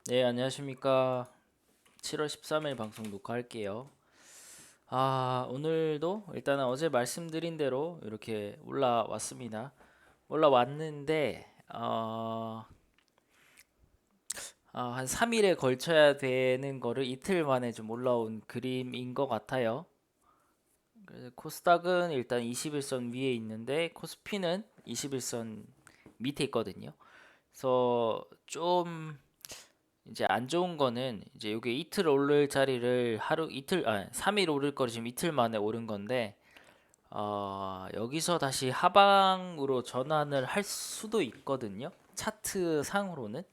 네, 안녕하십니까. 7월 13일 방송 녹화할게요. 오늘도 일단은 어제 말씀드린 대로 이렇게 올라왔습니다. 올라왔는데, 한 3일에 걸쳐야 되는 거를 이틀 만에 좀 올라온 그림인 것 같아요. 그래서 코스닥은 일단 21선 위에 있는데, 코스피는 21선 밑에 있거든요. 그래서 좀 이제 안 좋은 거는 이제 요게 이틀 오를 자리를 하루 이틀 3일 오를 거를 지금 이틀 만에 오른 건데 여기서 다시 하방으로 전환을 할 수도 있거든요. 차트 상으로는.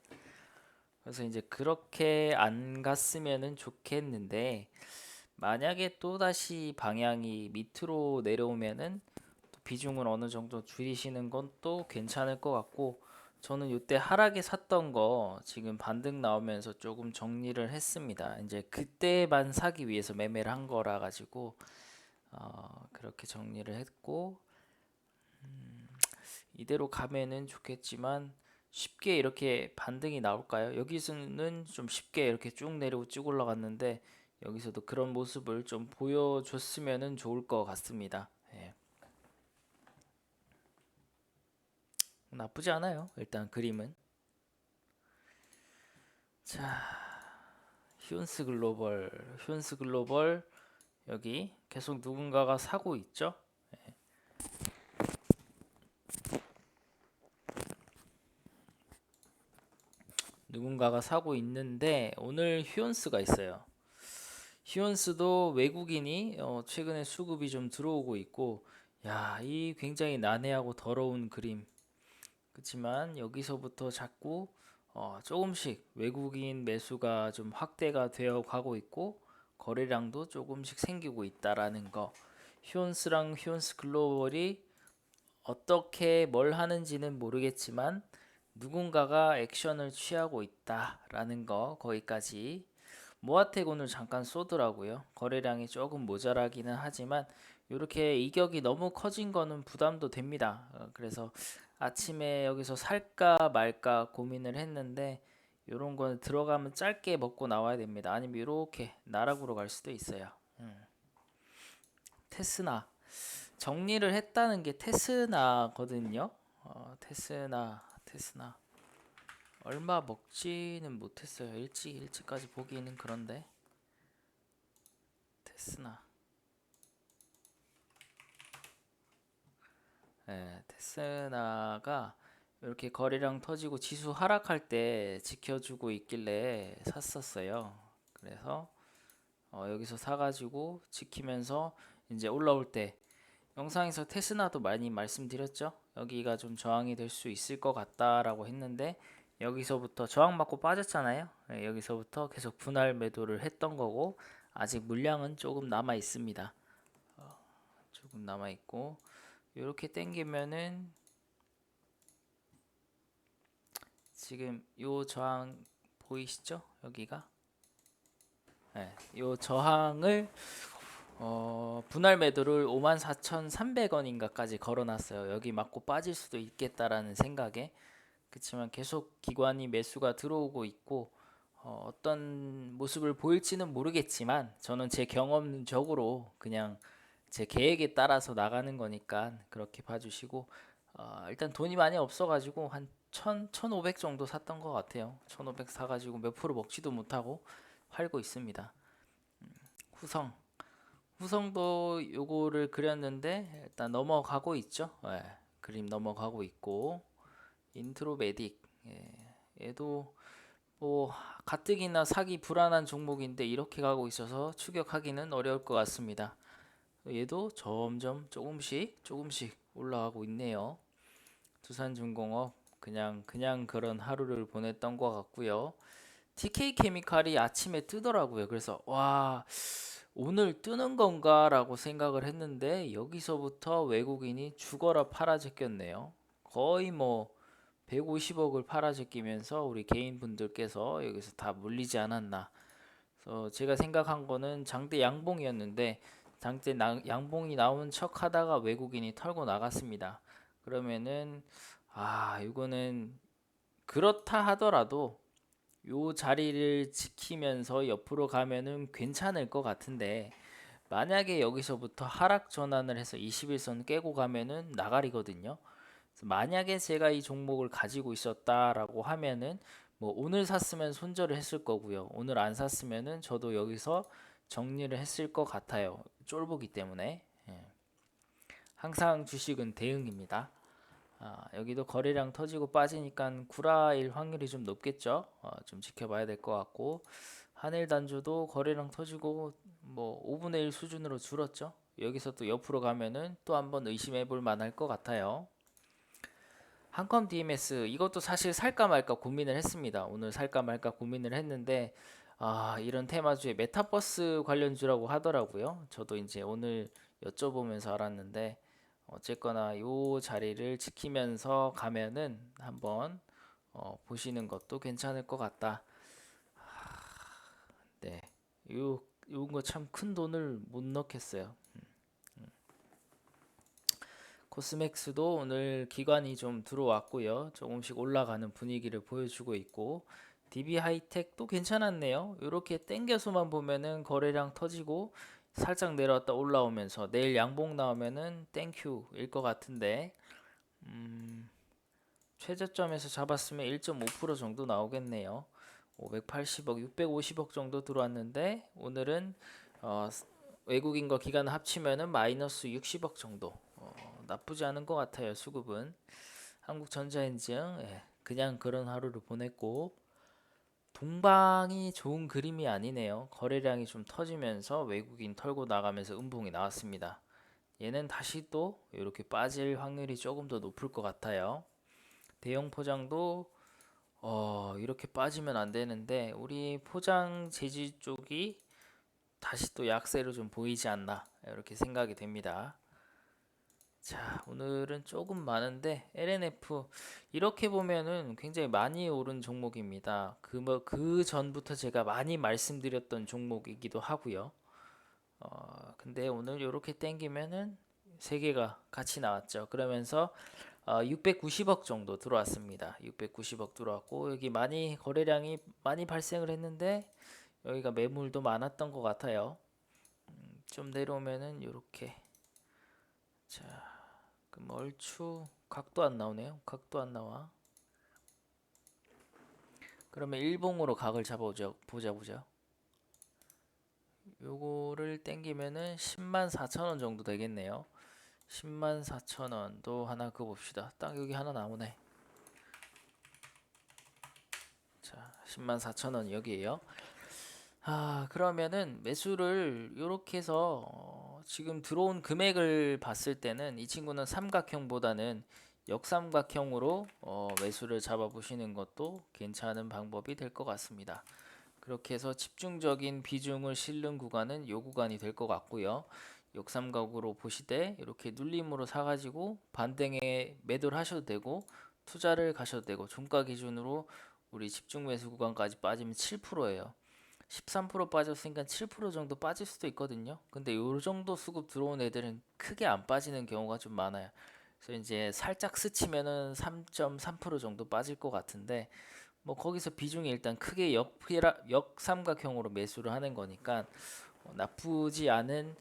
그래서 이제 그렇게 안 갔으면은 좋겠는데 만약에 또 다시 방향이 밑으로 내려오면은 또 비중을 어느 정도 줄이시는 건 또 괜찮을 것 같고 저는 이때 하락에 샀던 거 지금 반등 나오면서 조금 정리를 했습니다. 이제 그때만 사기 위해서 매매를 한 거라 가지고 그렇게 정리를 했고 이대로 가면은 좋겠지만 쉽게 이렇게 반등이 나올까요? 여기서는 좀 쉽게 이렇게 쭉 내리고 쭉 올라갔는데 여기서도 그런 모습을 좀 보여줬으면은 좋을 것 같습니다. 예. 나쁘지 않아요. 일단 그림은. 자, 휴온스 글로벌 여기 계속 누군가가 사고 있죠? 누군가가 사고 있는데 오늘 휴온스가 있어요. 휴온스도 외국인이 최근에 수급이 좀 들어오고 있고 야, 이 굉장히 난해하고 더러운 그림. 그렇지만 여기서부터 자꾸 조금씩 외국인 매수가 좀 확대가 되어 가고 있고 거래량도 조금씩 생기고 있다라는 거. 휴온스랑 휴온스 글로벌이 어떻게 뭘 하는지는 모르겠지만 누군가가 액션을 취하고 있다라는 거 거기까지 모아텍 오늘 잠깐 쏘더라고요. 거래량이 조금 모자라기는 하지만 이렇게 이격이 너무 커진 거는 부담도 됩니다. 그래서 아침에 여기서 살까 말까 고민을 했는데 이런 거는 들어가면 짧게 먹고 나와야 됩니다. 아니면 이렇게 나락으로 갈 수도 있어요. 테스나 정리를 했다는 게 테스나거든요. 테스나 얼마 먹지는 못했어요. 일찍까지 보기는 그런데 테스나 테스나가 이렇게 거래량 터지고 지수 하락할 때 지켜주고 있길래 샀었어요. 그래서 여기서 사가지고 지키면서 이제 올라올 때 영상에서 테스나도 많이 말씀드렸죠. 여기가 좀 저항이 될 수 있을 것 같다라고 했는데 여기서부터 저항받고 빠졌잖아요. 여기서부터 계속 분할 매도를 했던 거고 아직 물량은 조금 남아 있습니다. 조금 남아 있고 이렇게 땡기면은 지금 요 저항 보이시죠? 여기가 요 저항을 분할 매도를 54,300원인가까지 걸어놨어요. 여기 맞고 빠질 수도 있겠다라는 생각에 그렇지만 계속 기관이 매수가 들어오고 있고 어떤 모습을 보일지는 모르겠지만 저는 제 경험적으로 그냥 제 계획에 따라서 나가는 거니까 그렇게 봐주시고 일단 돈이 많이 없어가지고 한 1,500 정도 샀던 것 같아요. 1,500 사가지고 몇 프로 먹지도 못하고 팔고 있습니다. 후성 후성도 요거를 그렸는데 일단 넘어가고 있죠. 그림 넘어가고 있고 인트로메딕 얘도 뭐 가뜩이나 사기 불안한 종목인데 이렇게 가고 있어서 추격하기는 어려울 것 같습니다. 얘도 점점 조금씩 올라가고 있네요. 두산중공업 그냥 그런 하루를 보냈던 것 같고요. TK케미칼이 아침에 뜨더라고요. 그래서 와 오늘 뜨는 건가라고 생각을 했는데 여기서부터 외국인이 죽어라 팔아 제꼈네요. 거의 뭐 150억을 팔아 제끼면서 우리 개인분들께서 여기서 다 물리지 않았나. 그래서 제가 생각한 거는 장대 양봉이었는데 양봉이 나온 척 하다가 외국인이 털고 나갔습니다. 그러면은 이거는 그렇다 하더라도 요 자리를 지키면서 옆으로 가면은 괜찮을 것 같은데 만약에 여기서부터 하락 전환을 해서 21선 깨고 가면은 나가리거든요. 그래서 만약에 제가 이 종목을 가지고 있었다라고 하면은 뭐 오늘 샀으면 손절을 했을 거고요. 오늘 안 샀으면은 저도 여기서 정리를 했을 것 같아요. 쫄보기 때문에. 예. 항상 주식은 대응입니다. 여기도 거래량 터지고 빠지니까 구라일 확률이 좀 높겠죠. 좀 지켜봐야 될 것 같고 한일단주도 거래량 터지고 뭐 5분의 1 수준으로 줄었죠. 여기서 또 옆으로 가면은 또 한번 의심해 볼 만할 것 같아요. 한컴 DMS 이것도 사실 살까 말까 고민을 했습니다. 오늘 살까 말까 고민을 했는데 이런 테마주에 메타버스 관련주라고 하더라고요. 저도 이제 오늘 여쭤보면서 알았는데 어쨌거나 요 자리를 지키면서 가면은 한번 보시는 것도 괜찮을 것 같다. 네, 요거 참 큰 돈을 못 넣겠어요. 코스맥스도 오늘 기관이 좀 들어왔고요. 조금씩 올라가는 분위기를 보여주고 있고 DB 하이텍도 괜찮았네요. 이렇게 땡겨서만 보면은 거래량 터지고 살짝 내려왔다 올라오면서 내일 양봉 나오면은 땡큐일 것 같은데 최저점에서 잡았으면 1.5% 정도 나오겠네요. 580억, 650억 정도 들어왔는데 오늘은 어, 외국인과 기관을 합치면은 마이너스 60억 정도. 나쁘지 않은 것 같아요. 수급은 한국전자엔지응 그냥 그런 하루를 보냈고 동방이 좋은 그림이 아니네요. 거래량이 좀 터지면서 외국인 털고 나가면서 음봉이 나왔습니다. 얘는 다시 또 이렇게 빠질 확률이 조금 더 높을 것 같아요. 대형 포장도 이렇게 빠지면 안 되는데 우리 포장 재질 쪽이 다시 또 약세로 좀 보이지 않나 이렇게 생각이 됩니다. 자, 오늘은 조금 많은데 LNF 이렇게 보면은 굉장히 많이 오른 종목입니다. 그 전부터 제가 많이 말씀드렸던 종목이기도 하고요. 근데 오늘 이렇게 땡기면은 세 개가 같이 나왔죠. 그러면서 690억 정도 들어왔습니다. 690억 들어왔고 여기 많이 거래량이 많이 발생을 했는데 여기가 매물도 많았던 것 같아요. 좀 내려오면은 이렇게 자, 그럼 얼추 각도 안 나오네요. 각도 안 나와. 그러면 일봉으로 각을 잡아보자. 보자. 요거를 땡기면은 10만 4천 원 정도 되겠네요. 10만 4천 원도 하나 그어봅시다. 딱 여기 하나 나오네. 자, 10만 4천 원 여기에요. 그러면은 매수를 이렇게 해서 지금 들어온 금액을 봤을 때는 이 친구는 삼각형보다는 역삼각형으로 매수를 잡아보시는 것도 괜찮은 방법이 될 것 같습니다. 그렇게 해서 집중적인 비중을 실는 구간은 요 구간이 될 것 같고요. 역삼각으로 보시되 이렇게 눌림으로 사가지고 반등에 매도를 하셔도 되고 투자를 가셔도 되고 종가 기준으로 우리 집중 매수 구간까지 빠지면 7%예요. 13% 빠졌으니까 7% 정도 빠질 수도 있거든요. 근데 요 정도 수급 들어온 애들은 크게 안 빠지는 경우가 좀 많아요. 그래서 이제 살짝 스치면은 3.3% 정도 빠질 것 같은데 뭐 거기서 비중이 일단 크게 역삼각형으로 매수를 하는 거니까 나쁘지 않은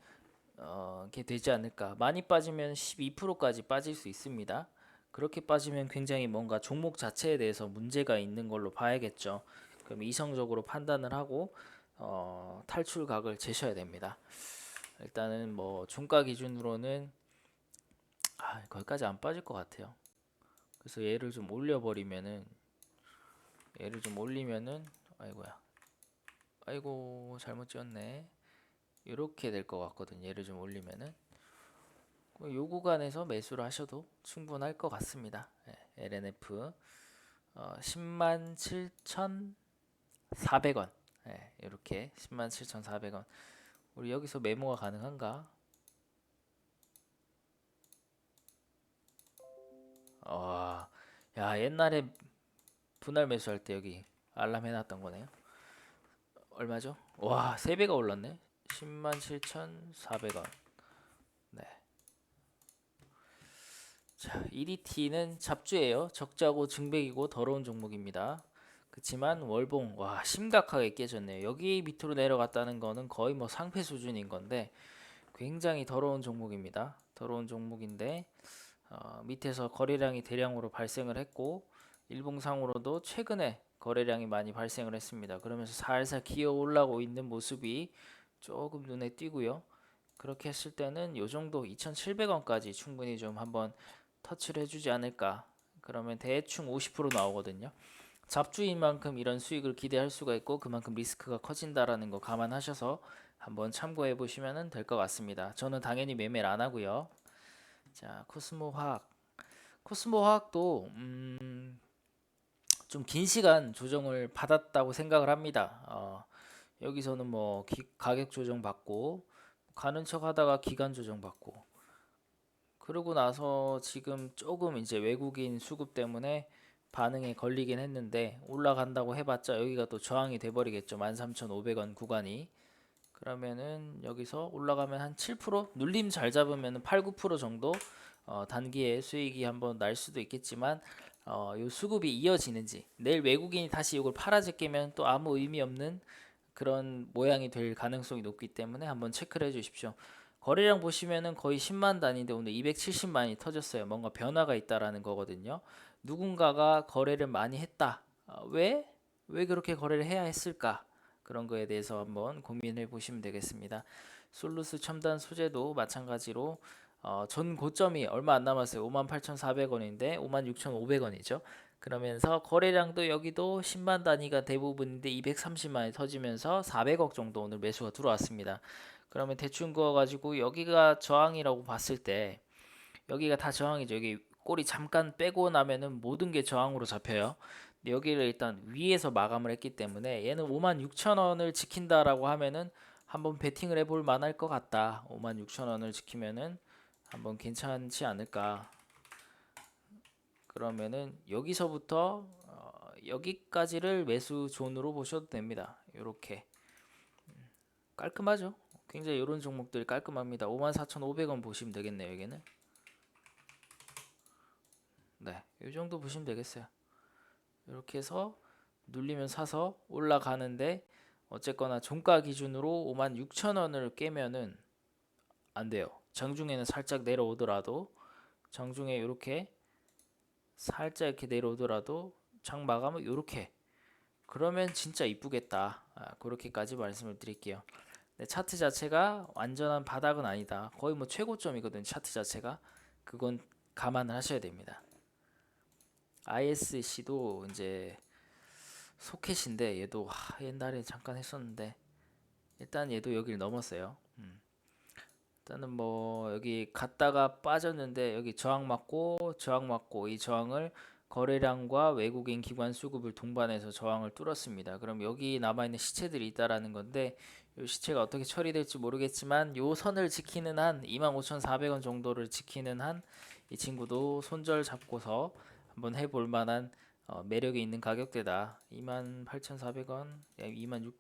게 되지 않을까. 많이 빠지면 12%까지 빠질 수 있습니다. 그렇게 빠지면 굉장히 뭔가 종목 자체에 대해서 문제가 있는 걸로 봐야겠죠. 그럼 이성적으로 판단을 하고 탈출각을 재셔야 됩니다. 일단은 뭐 종가 기준으로는 거기까지 안 빠질 것 같아요. 그래서 얘를 좀 올리면은 아이고야 아이고 잘못 지었네. 이렇게 될 것 같거든. 얘를 좀 올리면은 요 구간에서 매수를 하셔도 충분할 것 같습니다. LNF 10만 7,400원 이렇게 10만 7,400원 우리 여기서 메모가 가능한가? 야 옛날에 분할 매수할 때 여기 알람 해놨던 거네요. 얼마죠? 와 3배가 올랐네. 10만 7,400원. 네. 자, EDT는 잡주예요. 적자고 증백이고 더러운 종목입니다. 그치만 월봉 와 심각하게 깨졌네요. 여기 밑으로 내려갔다는 거는 거의 뭐 상패 수준인 건데 굉장히 더러운 종목입니다. 더러운 종목인데 밑에서 거래량이 대량으로 발생을 했고 일봉상으로도 최근에 거래량이 많이 발생을 했습니다. 그러면서 살살 기어 올라오고 있는 모습이 조금 눈에 띄고요. 그렇게 했을 때는 요 정도 2,700원까지 충분히 좀 한번 터치를 해주지 않을까. 그러면 대충 50% 나오거든요. 잡주인 만큼 이런 수익을 기대할 수가 있고 그만큼 리스크가 커진다라는 거 감안하셔서 한번 참고해 보시면 될 것 같습니다. 저는 당연히 매매를 안 하고요. 자, 코스모화학. 코스모화학도 좀 긴 시간 조정을 받았다고 생각을 합니다. 여기서는 뭐 가격 조정 받고 가는 척 하다가 기간 조정 받고 그러고 나서 지금 조금 이제 외국인 수급 때문에 반응에 걸리긴 했는데 올라간다고 해봤자 여기가 또 저항이 돼버리겠죠. 13,500원 구간이. 그러면은 여기서 올라가면 한 7% 눌림 잘 잡으면 8, 9% 정도 단기에 수익이 한번 날 수도 있겠지만 요 수급이 이어지는지 내일 외국인이 다시 이걸 팔아 제끼면 또 아무 의미 없는 그런 모양이 될 가능성이 높기 때문에 한번 체크를 해 주십시오. 거래량 보시면은 거의 10만 단위인데 오늘 270만이 터졌어요. 뭔가 변화가 있다라는 거거든요. 누군가가 거래를 많이 했다. 왜? 왜 그렇게 거래를 해야 했을까? 그런 거에 대해서 한번 고민해 보시면 되겠습니다. 솔루스 첨단 소재도 마찬가지로 전 고점이 얼마 안 남았어요. 58,400원인데 56,500원이죠. 그러면서 거래량도 여기도 10만 단위가 대부분인데 230만이 터지면서 400억 정도 오늘 매수가 들어왔습니다. 그러면 대충 그어가지고 여기가 저항이라고 봤을 때 여기가 다 저항이죠. 여기 꼬리 잠깐 빼고 나면은 모든 게 저항으로 잡혀요. 근데 여기를 일단 위에서 마감을 했기 때문에 얘는 56,000원을 지킨다라고 하면은 한번 베팅을 해볼 만할 것 같다. 56,000원을 지키면은 한번 괜찮지 않을까. 그러면은 여기서부터 여기까지를 매수 존으로 보셔도 됩니다. 이렇게 깔끔하죠? 굉장히 이런 종목들이 깔끔합니다. 54,500원 보시면 되겠네요. 여기는 네, 이 정도 보시면 되겠어요. 이렇게 해서 눌리면 사서 올라가는데 어쨌거나 종가 기준으로 56,000원을 깨면은 안 돼요. 장중에는 살짝 내려오더라도 장중에 이렇게 살짝 이렇게 내려오더라도 장 마감은 이렇게 그러면 진짜 이쁘겠다. 그렇게까지 말씀을 드릴게요. 네, 차트 자체가 완전한 바닥은 아니다. 거의 뭐 최고점이거든. 차트 자체가 그건 감안을 하셔야 됩니다. ISC도 이제 소켓인데 얘도 옛날에 잠깐 했었는데 일단 얘도 여기를 넘었어요. 일단은 뭐 여기 갔다가 빠졌는데 여기 저항 맞고 이 저항을 거래량과 외국인 기관 수급을 동반해서 저항을 뚫었습니다. 그럼 여기 남아있는 시체들이 있다라는 건데 이 시체가 어떻게 처리될지 모르겠지만 요 선을 지키는 한 25,400원 정도를 지키는 한 이 친구도 손절 잡고서 한번 해볼 만한 매력이 있는 가격대다. 28,400원, 26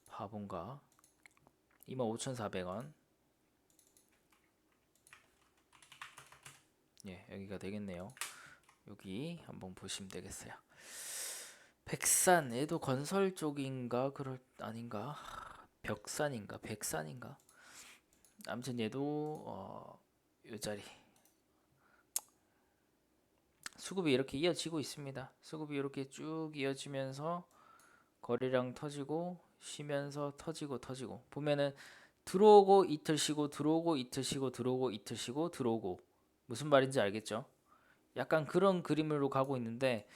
바본가? 25,400원. 예, 여기가 되겠네요. 여기 한번 보시면 되겠어요. 백산, 얘도 건설 쪽인가? 그럴 아닌가? 벽산인가? 백산인가? 아무튼 얘도 요 자리 수급이 이렇게 이어지고 있습니다. 수급이 이렇게 쭉 이어지면서 거래량 터지고 쉬면서 터지고 보면은 들어오고 이틀 쉬고 들어오고 이틀 쉬고 들어오고 이틀 쉬고 들어오고 무슨 말인지 알겠죠? 약간 그런 그림으로 가고 있는데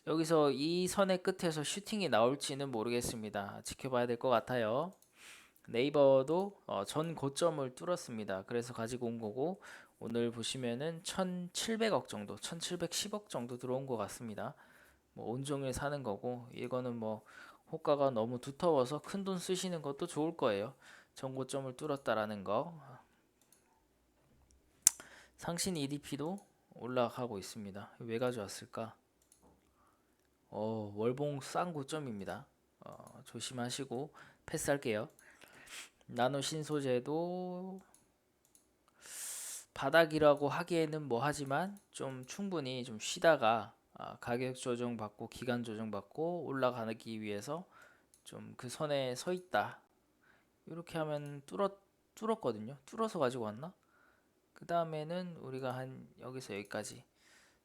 여기서 이 선의 끝에서 슈팅이 나올지는 모르겠습니다. 지켜봐야 될 것 같아요. 네이버도 전 고점을 뚫었습니다. 그래서 가지고 온 거고 오늘 보시면은 1,700억 정도, 1,710억 정도 들어온 것 같습니다. 뭐 온종일 사는 거고 이거는 뭐 호가가 너무 두터워서 큰 돈 쓰시는 것도 좋을 거예요. 전 고점을 뚫었다라는 거. 상신 EDP도 올라가고 있습니다. 왜 가져왔을까? 월봉 싼 고점입니다. 조심하시고 패스할게요. 나노 신소재도 바닥이라고 하기에는 뭐 하지만 좀 충분히 좀 쉬다가 가격 조정 받고 기간 조정 받고 올라가기 위해서 좀 그 선에 서 있다. 이렇게 하면 뚫었거든요. 뚫어서 가지고 왔나? 그 다음에는 우리가 한 여기서 여기까지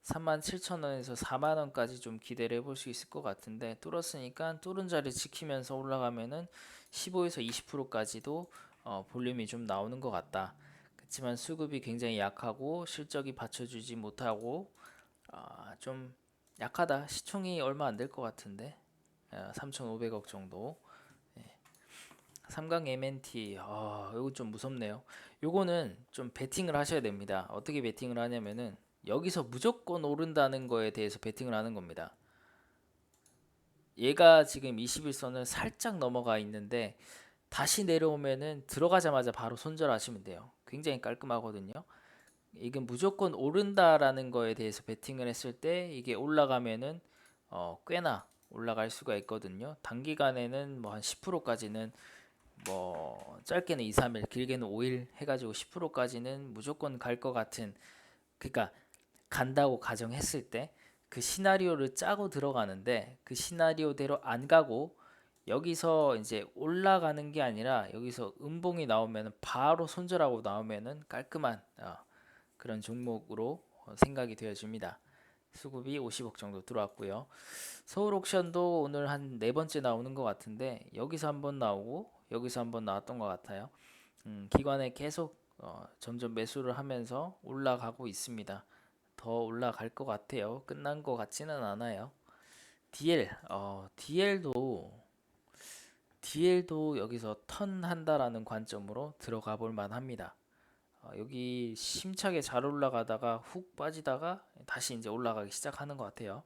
37,000원에서 4만원까지 좀 기대를 해볼 수 있을 것 같은데, 뚫었으니까 뚫은 자리 지키면서 올라가면은 15에서 20%까지도 볼륨이 좀 나오는 것 같다. 그렇지만 수급이 굉장히 약하고 실적이 받쳐주지 못하고 좀 약하다. 시총이 얼마 안 될 것 같은데 3,500억 정도. 삼강 MNT 이거 좀 무섭네요. 요거는 좀 베팅을 하셔야 됩니다. 어떻게 베팅을 하냐면은 여기서 무조건 오른다는 거에 대해서 베팅을 하는 겁니다. 얘가 지금 21선을 살짝 넘어가 있는데 다시 내려오면은 들어가자마자 바로 손절하시면 돼요. 굉장히 깔끔하거든요. 이게 무조건 오른다라는 거에 대해서 베팅을 했을 때 이게 올라가면은 꽤나 올라갈 수가 있거든요. 단기간에는 뭐 한 10%까지는, 뭐 짧게는 2, 3일, 길게는 5일 해가지고 10%까지는 무조건 갈 것 같은, 그러니까 간다고 가정했을 때 그 시나리오를 짜고 들어가는데 그 시나리오대로 안 가고 여기서 이제 올라가는 게 아니라 여기서 음봉이 나오면 바로 손절하고 나오면은 깔끔한 그런 종목으로 생각이 되어집니다. 수급이 50억 정도 들어왔고요. 서울 옥션도 오늘 한 네 번째 나오는 것 같은데 여기서 한번 나오고 여기서 한번 나왔던 것 같아요. 기관에 계속 점점 매수를 하면서 올라가고 있습니다. 더 올라갈 것 같아요. 끝난 것 같지는 않아요. DL도 여기서 턴 한다라는 관점으로 들어가 볼 만합니다. 여기 심차게 잘 올라가다가 훅 빠지다가 다시 이제 올라가기 시작하는 것 같아요.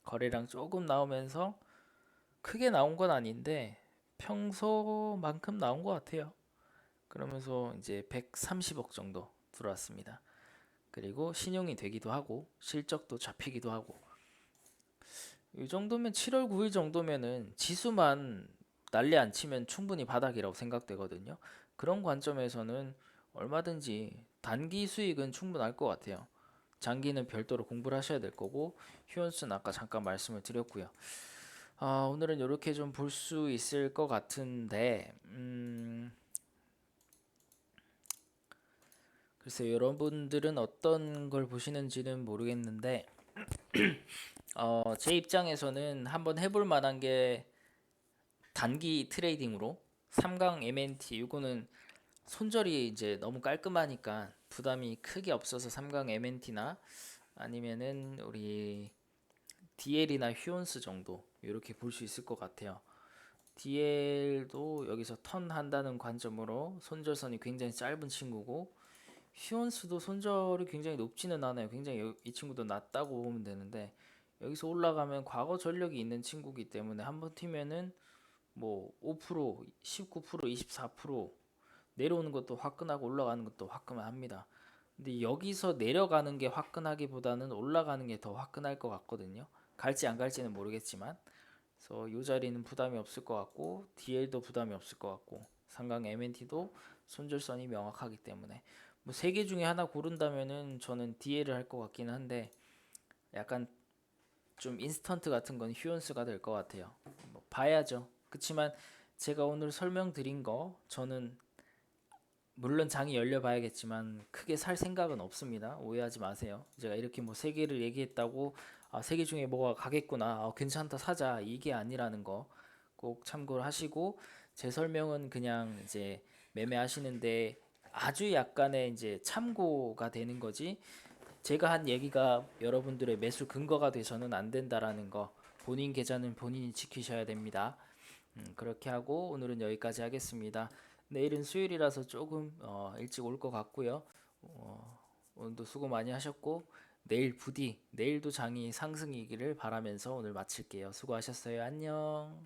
거래량 조금 나오면서 크게 나온 건 아닌데 평소만큼 나온 것 같아요. 그러면서 이제 130억 정도 들어왔습니다. 그리고 신용이 되기도 하고 실적도 잡히기도 하고, 이 정도면 7월 9일 정도면은 지수만 난리 안 치면 충분히 바닥이라고 생각되거든요. 그런 관점에서는 얼마든지 단기 수익은 충분할 것 같아요. 장기는 별도로 공부를 하셔야 될 거고, 휴원수는 아까 잠깐 말씀을 드렸고요. 오늘은 이렇게 좀 볼 수 있을 것 같은데, 글쎄요, 여러분들은 어떤 걸 보시는지는 모르겠는데, 제 입장에서는 한번 해볼 만한 게 단기 트레이딩으로 3강 MNT, 이거는 손절이 이제 너무 깔끔하니까 부담이 크게 없어서 3강 MNT나 아니면은 우리 DL이나 휴온스 정도 이렇게 볼 수 있을 것 같아요. DL도 여기서 턴 한다는 관점으로 손절선이 굉장히 짧은 친구고, 휴온스도 손절이 굉장히 높지는 않아요. 굉장히 이 친구도 낮다고 보면 되는데 여기서 올라가면 과거 전력이 있는 친구이기 때문에 한번 튀면은 뭐 5%, 19%, 24% 내려오는 것도 화끈하고 올라가는 것도 화끈합니다. 근데 여기서 내려가는 게 화끈하기보다는 올라가는 게 더 화끈할 것 같거든요. 갈지 안 갈지는 모르겠지만, 그래서 이 자리는 부담이 없을 것 같고 DL도 부담이 없을 것 같고 상강 MNT도 손절선이 명확하기 때문에 뭐 세 개 중에 하나 고른다면은 저는 DL을 할 것 같기는 한데 약간 좀 인스턴트 같은 건 휴온스가 될 것 같아요. 뭐 봐야죠. 그렇지만 제가 오늘 설명드린 거 저는 물론 장이 열려 봐야겠지만 크게 살 생각은 없습니다. 오해하지 마세요. 제가 이렇게 뭐 세 개를 얘기했다고 세 개 중에 뭐가 가겠구나, 괜찮다 사자, 이게 아니라는 거 꼭 참고를 하시고, 제 설명은 그냥 이제 매매하시는데 아주 약간의 이제 참고가 되는 거지, 제가 한 얘기가 여러분들의 매수 근거가 돼서는 안 된다라는 거, 본인 계좌는 본인이 지키셔야 됩니다. 그렇게 하고 오늘은 여기까지 하겠습니다. 내일은 수요일이라서 조금 일찍 올 것 같고요. 오늘도 수고 많이 하셨고 내일 부디 내일도 장이 상승이기를 바라면서 오늘 마칠게요. 수고하셨어요. 안녕.